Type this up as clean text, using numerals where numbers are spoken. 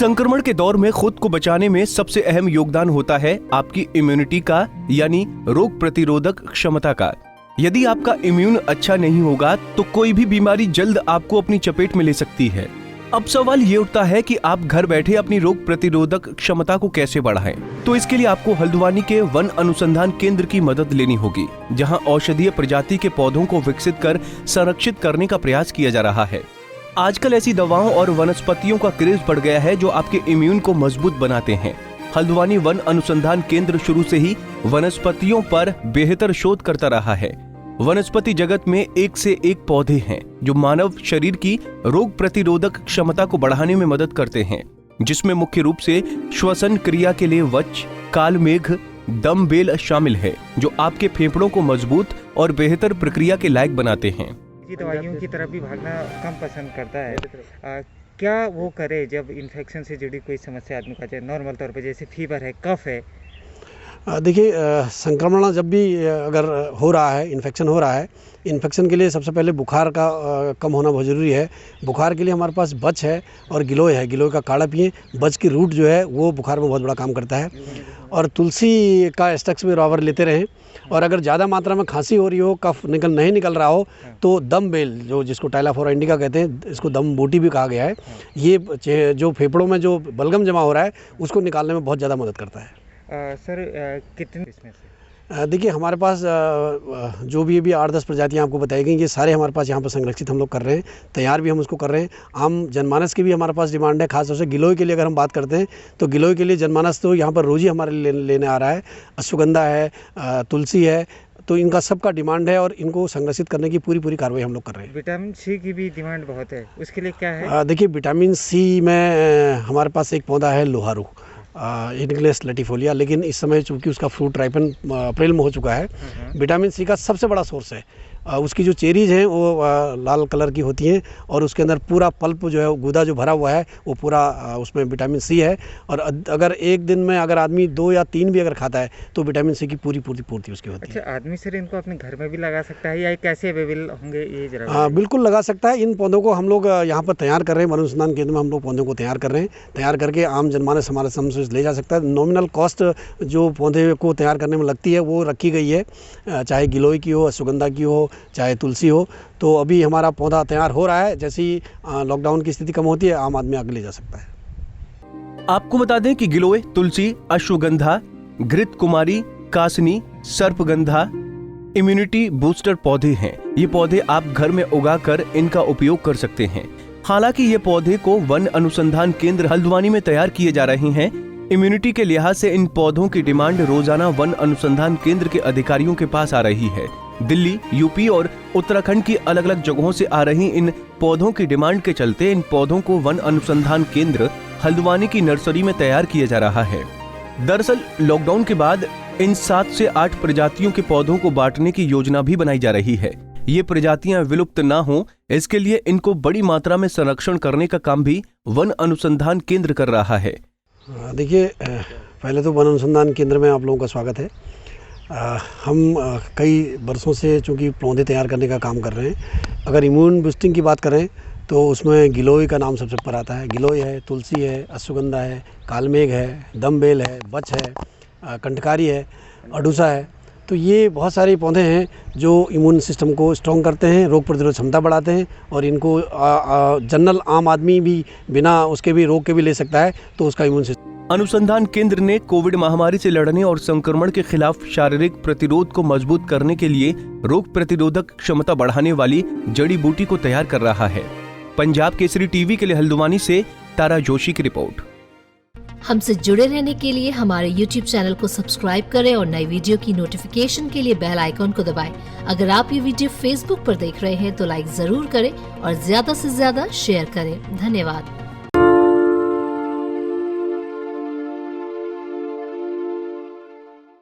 संक्रमण के दौर में खुद को बचाने में सबसे अहम योगदान होता है आपकी इम्यूनिटी का, यानी रोग प्रतिरोधक क्षमता का। यदि आपका इम्यून अच्छा नहीं होगा तो कोई भी बीमारी जल्द आपको अपनी चपेट में ले सकती है। अब सवाल ये उठता है कि आप घर बैठे अपनी रोग प्रतिरोधक क्षमता को कैसे बढ़ाएं। तो इसके लिए आपको हल्द्वानी के वन अनुसंधान केंद्र की मदद लेनी होगी, जहां औषधीय प्रजाति के पौधों को विकसित कर संरक्षित करने का प्रयास किया जा रहा है। आजकल ऐसी दवाओं और वनस्पतियों का क्रेज बढ़ गया है जो आपके इम्यून को मजबूत बनाते हैं। हल्द्वानी वन अनुसंधान केंद्र शुरू से ही वनस्पतियों पर बेहतर शोध करता रहा है। वनस्पति जगत में एक से एक पौधे हैं जो मानव शरीर की रोग प्रतिरोधक क्षमता को बढ़ाने में मदद करते हैं, जिसमें मुख्य रूप से श्वसन क्रिया के लिए वच, कालमेघ, दमबेल शामिल है, जो आपके फेफड़ों को मजबूत और बेहतर प्रक्रिया के लायक बनाते हैं। दवाइयों की तरफ भी भागना कम पसंद करता है। क्या वो करे जब इन्फेक्शन से जुड़ी कोई समस्या आदमी का, चाहे नॉर्मल तौर पे जैसे फीवर है, कफ है? देखिए, संक्रमण जब भी अगर हो रहा है, इन्फेक्शन हो रहा है, इन्फेक्शन के लिए सबसे पहले बुखार का कम होना बहुत ज़रूरी है। बुखार के लिए हमारे पास बच है और गिलोय है। गिलोय का काढ़ा पिए। बच की रूट जो है वो बुखार में बहुत बड़ा काम करता है। और तुलसी का एक्सट्रैक्ट भी रॉवर लेते रहें। और अगर ज़्यादा मात्रा में खांसी हो रही हो, कफ नहीं निकल रहा हो, तो दम बेल, जो जिसको टाइलाफोरा इंडिका कहते हैं, इसको दम बूटी भी कहा गया है, ये जो फेफड़ों में जो बलगम जमा हो रहा है उसको निकालने में बहुत ज़्यादा मदद करता है। सर, कितने इसमें से? देखिए, हमारे पास जो भी अभी 8-10 प्रजातियां आपको बताई गई, ये सारे हमारे पास यहाँ पर संरक्षित हम लोग कर रहे हैं। तैयार भी हम उसको कर रहे हैं। आम जनमानस की भी हमारे पास डिमांड है। खासतौर से गिलोय के लिए अगर हम बात करते हैं तो गिलोय के लिए जनमानस तो यहाँ पर रोज ही हमारे लेने आ रहा है। अश्वगंधा है, तुलसी है, तो इनका सबका डिमांड है और इनको संरक्षित करने की पूरी कार्रवाई हम लोग कर रहे हैं। विटामिन सी की भी डिमांड बहुत है, उसके लिए क्या है? देखिए, विटामिन सी में हमारे पास एक पौधा है लोहारू, इनग्लेस लैटिफोलिया, लेकिन इस समय चूंकि उसका फ्रूट राइपन अप्रैल में हो चुका है। विटामिन सी का सबसे बड़ा सोर्स है। उसकी जो चेरीज हैं वो लाल कलर की होती हैं और उसके अंदर पूरा पल्प जो है, गूदा जो भरा हुआ है, वो पूरा उसमें विटामिन सी है। और अगर एक दिन में अगर आदमी 2 या 3 भी अगर खाता है तो विटामिन सी की पूर्ति उसकी होती है। अच्छा, आदमी सर इनको अपने घर में भी लगा सकता है या कैसे अवेलेबल होंगे ये जरा? बिल्कुल लगा सकता है। इन पौधों को हम लोग यहाँ पर तैयार कर रहे हैं। वन अनुसंधान केंद्र में हम लोग पौधों को तैयार कर रहे हैं। तैयार करके आम जनमानस हमारे समझ ले जा सकता है। नॉमिनल कॉस्ट जो पौधे को तैयार करने में लगती है वो रखी गई है, चाहे गिलोय की हो, अश्वगंधा की हो, चाहे तुलसी हो। तो अभी हमारा पौधा तैयार हो रहा है। जैसे ही लॉकडाउन की स्थिति कम होती है, आम आदमी आगे ले जा सकता है। आपको बता दें कि गिलोय, तुलसी, अश्वगंधा, घृत कुमारी, कासनी, सर्पगंधा इम्यूनिटी बूस्टर पौधे हैं। ये पौधे आप घर में उगाकर इनका उपयोग कर सकते हैं। हालांकि ये पौधे को वन अनुसंधान केंद्र हल्द्वानी में तैयार किए जा रहे हैं। इम्यूनिटी के लिहाज से इन पौधों की डिमांड रोजाना वन अनुसंधान केंद्र के अधिकारियों के पास आ रही है। दिल्ली, यूपी और उत्तराखंड की अलग अलग जगहों से आ रही इन पौधों की डिमांड के चलते इन पौधों को वन अनुसंधान केंद्र हल्द्वानी की नर्सरी में तैयार किया जा रहा है। दरअसल लॉकडाउन के बाद इन 7 से 8 प्रजातियों के पौधों को बांटने की योजना भी बनाई जा रही है। ये प्रजातियां विलुप्त ना हो, इसके लिए इनको बड़ी मात्रा में संरक्षण करने का काम भी वन अनुसंधान केंद्र कर रहा है। देखिए, पहले तो वन अनुसंधान केंद्र में आप लोगों का स्वागत है। हम कई वर्षों से चूँकि पौधे तैयार करने का काम कर रहे हैं। अगर इम्यून बूस्टिंग की बात करें तो उसमें गिलोय का नाम सबसे ऊपर आता है। गिलोय है, तुलसी है, अश्वगंधा है, कालमेघ है, दमबेल है, बच है, कंटकारी है, अडूसा है। तो ये बहुत सारे पौधे हैं जो इम्यून सिस्टम को स्ट्रॉन्ग करते हैं, रोग प्रतिरोध क्षमता बढ़ाते हैं और इनको जनरल आम आदमी भी बिना उसके भी रोग के भी ले सकता है, तो उसका इम्यून सिस्टम। अनुसंधान केंद्र ने कोविड महामारी से लड़ने और संक्रमण के खिलाफ शारीरिक प्रतिरोध को मजबूत करने के लिए रोग प्रतिरोधक क्षमता बढ़ाने वाली जड़ी बूटी को तैयार कर रहा है। पंजाब केसरी टीवी के लिए हल्द्वानी से तारा जोशी की रिपोर्ट। हमसे जुड़े रहने के लिए हमारे YouTube चैनल को सब्सक्राइब करें और नई वीडियो की नोटिफिकेशन के लिए बेल आइकॉन को दबाएं। अगर आप ये वीडियो Facebook पर देख रहे हैं तो लाइक जरूर करें और ज्यादा से ज्यादा शेयर करें। धन्यवाद।